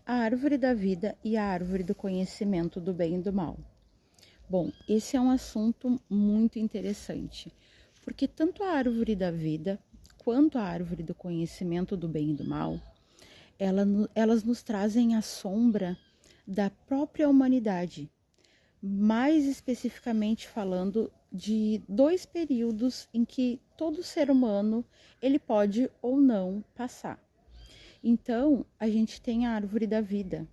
a árvore da vida e a árvore do conhecimento do bem e do mal. Bom, esse é um assunto muito interessante, porque tanto a árvore da vida quanto a árvore do conhecimento do bem e do mal, elas nos trazem a sombra da própria humanidade, mais especificamente falando de dois períodos em que todo ser humano ele pode ou não passar. Então, a gente tem a árvore da vida,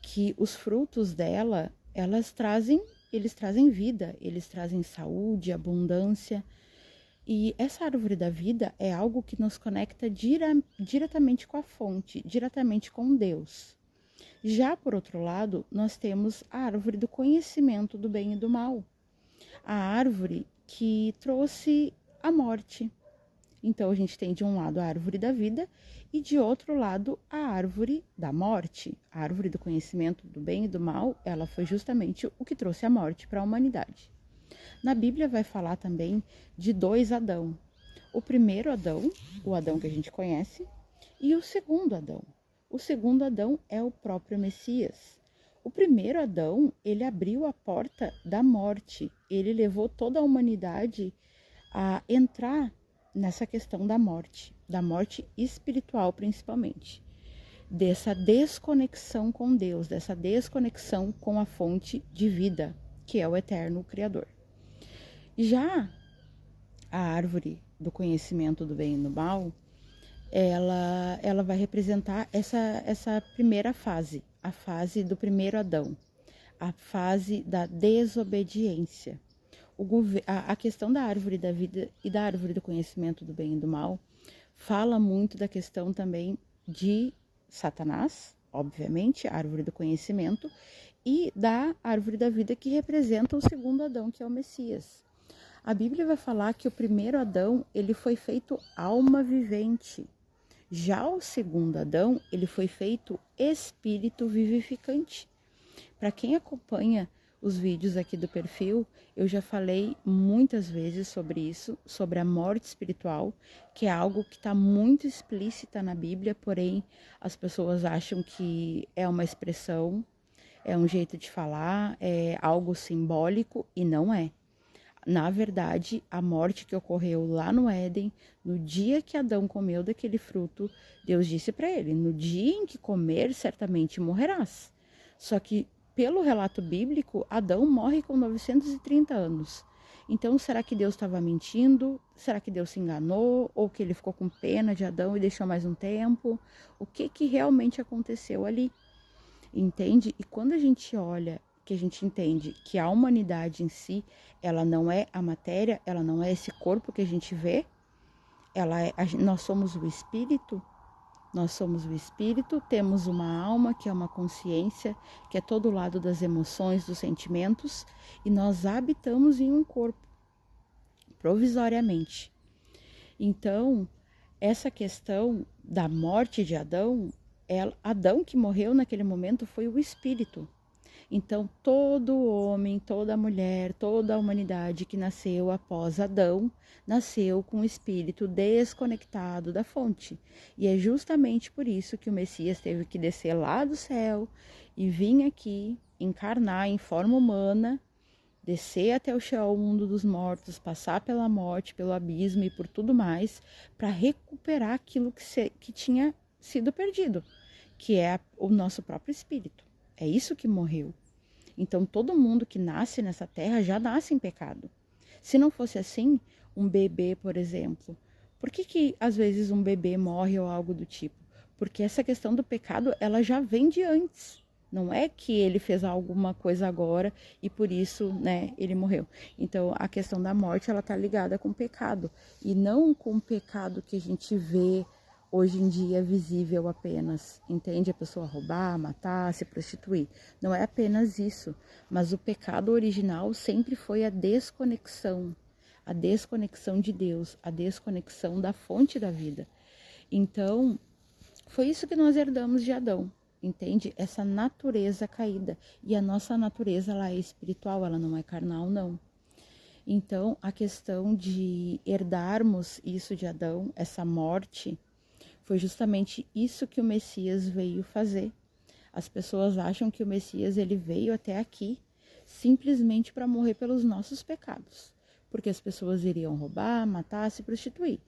que os frutos dela, eles trazem vida, eles trazem saúde, abundância. E essa árvore da vida é algo que nos conecta diretamente com a fonte, diretamente com Deus. Já por outro lado, nós temos a árvore do conhecimento do bem e do mal, a árvore que trouxe a morte. Então a gente tem de um lado a árvore da vida e de outro lado a árvore da morte. A árvore do conhecimento do bem e do mal, ela foi justamente o que trouxe a morte para a humanidade. Na Bíblia vai falar também de dois Adão. O primeiro Adão, o Adão que a gente conhece, e o segundo Adão. O segundo Adão é o próprio Messias. O primeiro Adão, ele abriu a porta da morte. Ele levou toda a humanidade a entrar nessa questão da morte espiritual principalmente, dessa desconexão com Deus, dessa desconexão com a fonte de vida, que é o eterno Criador. Já a árvore do conhecimento do bem e do mal, ela vai representar essa primeira fase, a fase do primeiro Adão, a fase da desobediência. A questão da árvore da vida e da árvore do conhecimento do bem e do mal fala muito da questão também de Satanás, obviamente, a árvore do conhecimento, e da árvore da vida que representa o segundo Adão, que é o Messias. A Bíblia vai falar que o primeiro Adão, ele foi feito alma vivente. Já o segundo Adão, ele foi feito espírito vivificante. Para quem acompanha os vídeos aqui do perfil, eu já falei muitas vezes sobre isso, sobre a morte espiritual, que é algo que está muito explícita na Bíblia, porém as pessoas acham que é uma expressão, é um jeito de falar, é algo simbólico, e não é. Na verdade, a morte que ocorreu lá no Éden, no dia que Adão comeu daquele fruto, Deus disse para ele: no dia em que comer, certamente morrerás. Só que, pelo relato bíblico, Adão morre com 930 anos. Então, será que Deus estava mentindo? Será que Deus se enganou? Ou que ele ficou com pena de Adão e deixou mais um tempo? O que realmente aconteceu ali? Entende? E quando a gente olha, que a gente entende que a humanidade em si, ela não é a matéria, ela não é esse corpo que a gente vê, nós somos o espírito. Nós somos o espírito, temos uma alma que é uma consciência, que é todo o lado das emoções, dos sentimentos, e nós habitamos em um corpo, provisoriamente. Então, essa questão da morte de Adão, Adão que morreu naquele momento foi o espírito. Então, todo homem, toda mulher, toda a humanidade que nasceu após Adão, nasceu com o espírito desconectado da fonte. E é justamente por isso que o Messias teve que descer lá do céu e vir aqui, encarnar em forma humana, descer até o Sheol, o mundo dos mortos, passar pela morte, pelo abismo e por tudo mais, para recuperar aquilo que tinha sido perdido, que é o nosso próprio espírito. É isso que morreu. Então, todo mundo que nasce nessa terra já nasce em pecado. Se não fosse assim, um bebê, por exemplo, por que às vezes um bebê morre ou algo do tipo? Porque essa questão do pecado, ela já vem de antes. Não é que ele fez alguma coisa agora e por isso, né, ele morreu. Então, a questão da morte, ela tá ligada com o pecado. E não com o pecado que a gente vê hoje em dia visível apenas, entende? A pessoa roubar, matar, se prostituir. Não é apenas isso, mas o pecado original sempre foi a desconexão de Deus, a desconexão da fonte da vida. Então, foi isso que nós herdamos de Adão, entende? Essa natureza caída. E a nossa natureza, ela é espiritual, ela não é carnal, não. Então, a questão de herdarmos isso de Adão, essa morte, foi justamente isso que o Messias veio fazer. As pessoas acham que o Messias ele veio até aqui simplesmente para morrer pelos nossos pecados, porque as pessoas iriam roubar, matar, se prostituir.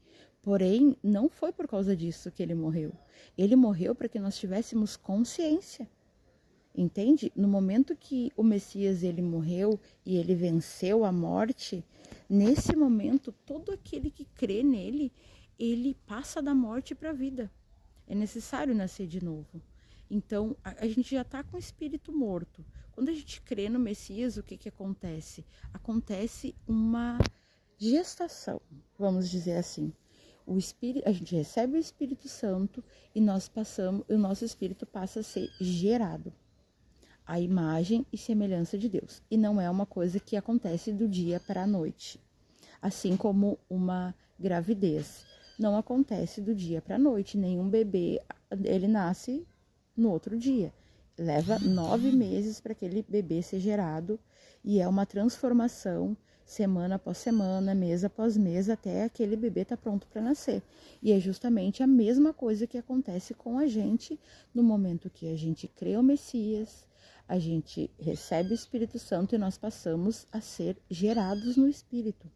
Porém, não foi por causa disso que ele morreu. Ele morreu para que nós tivéssemos consciência. Entende? No momento que o Messias ele morreu e ele venceu a morte, nesse momento todo aquele que crê nele, ele passa da morte para a vida. É necessário nascer de novo. Então, a gente já está com o espírito morto. Quando a gente crê no Messias, o que acontece? Acontece uma gestação, vamos dizer assim. A gente recebe o Espírito Santo e o nosso espírito passa a ser gerado à imagem e semelhança de Deus. E não é uma coisa que acontece do dia para a noite. Assim como uma gravidez. Não acontece do dia para a noite. Nenhum bebê, ele nasce no outro dia. Leva 9 meses para aquele bebê ser gerado. E é uma transformação semana após semana, mês após mês, até aquele bebê estar pronto para nascer. E é justamente a mesma coisa que acontece com a gente no momento que a gente crê o Messias, a gente recebe o Espírito Santo e nós passamos a ser gerados no Espírito.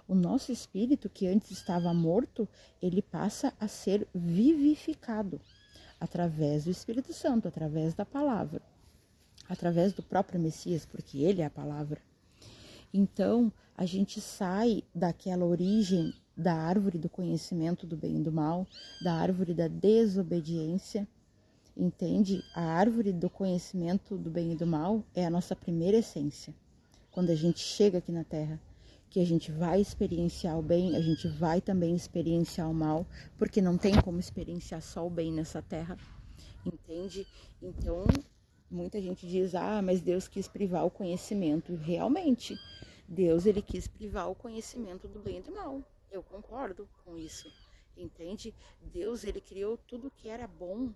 O nosso espírito, que antes estava morto, ele passa a ser vivificado através do Espírito Santo, através da palavra, através do próprio Messias, porque ele é a palavra. Então, a gente sai daquela origem da árvore do conhecimento do bem e do mal, da árvore da desobediência. Entende? A árvore do conhecimento do bem e do mal é a nossa primeira essência. Quando a gente chega aqui na Terra, que a gente vai experienciar o bem, a gente vai também experienciar o mal, porque não tem como experienciar só o bem nessa Terra. Entende? Então, muita gente diz, mas Deus quis privar o conhecimento. Realmente, Deus ele quis privar o conhecimento do bem e do mal. Eu concordo com isso. Entende? Deus ele criou tudo que era bom.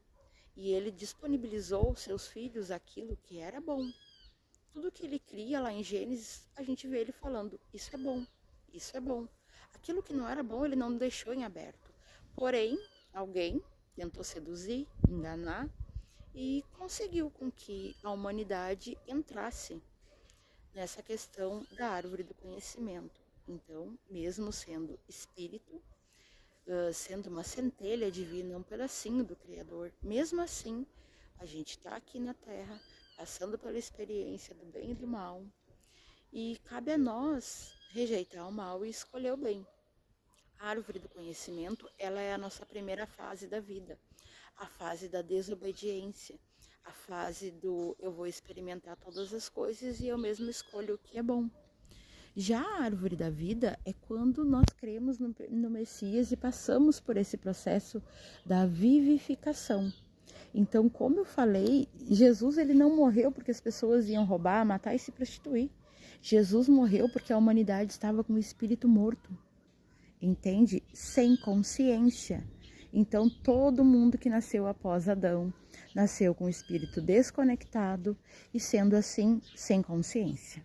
E ele disponibilizou aos seus filhos aquilo que era bom. Tudo que ele cria lá em Gênesis, a gente vê ele falando, isso é bom, isso é bom. Aquilo que não era bom, ele não deixou em aberto. Porém, alguém tentou seduzir, enganar e conseguiu com que a humanidade entrasse nessa questão da árvore do conhecimento. Então, mesmo sendo espírito, sendo uma centelha divina, um pedacinho do Criador, mesmo assim, a gente está aqui na Terra, passando pela experiência do bem e do mal, e cabe a nós rejeitar o mal e escolher o bem. A árvore do conhecimento, ela é a nossa primeira fase da vida, a fase da desobediência, a fase do eu vou experimentar todas as coisas e eu mesmo escolho o que é bom. Já a árvore da vida é quando nós cremos no Messias e passamos por esse processo da vivificação. Então, como eu falei, Jesus ele não morreu porque as pessoas iam roubar, matar e se prostituir. Jesus morreu porque a humanidade estava com o espírito morto, entende? Sem consciência. Então, todo mundo que nasceu após Adão, nasceu com o espírito desconectado e, sendo assim, sem consciência.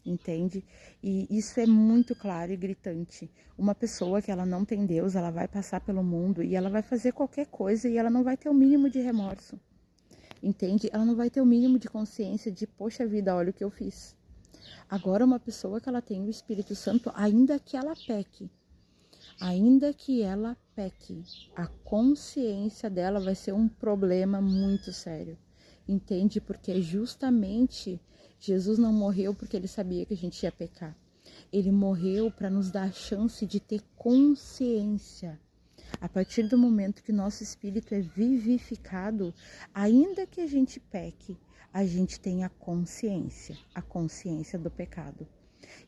Entende? E isso é muito claro e gritante. Uma pessoa que ela não tem Deus, ela vai passar pelo mundo e ela vai fazer qualquer coisa e ela não vai ter o mínimo de remorso. Entende? Ela não vai ter o mínimo de consciência de, poxa vida, olha o que eu fiz. Agora, uma pessoa que ela tem o Espírito Santo, ainda que ela peque, a consciência dela vai ser um problema muito sério. Entende? Porque justamente Jesus não morreu porque ele sabia que a gente ia pecar. Ele morreu para nos dar a chance de ter consciência. A partir do momento que nosso espírito é vivificado, ainda que a gente peque, a gente tem a consciência do pecado.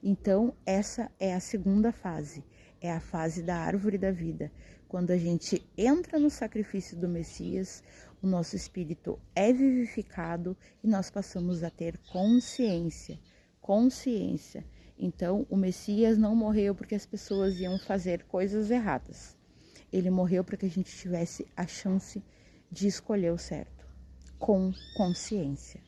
Então, essa é a segunda fase, é a fase da árvore da vida. Quando a gente entra no sacrifício do Messias, o nosso espírito é vivificado e nós passamos a ter consciência. Então, o Messias não morreu porque as pessoas iam fazer coisas erradas. Ele morreu para que a gente tivesse a chance de escolher o certo, com consciência.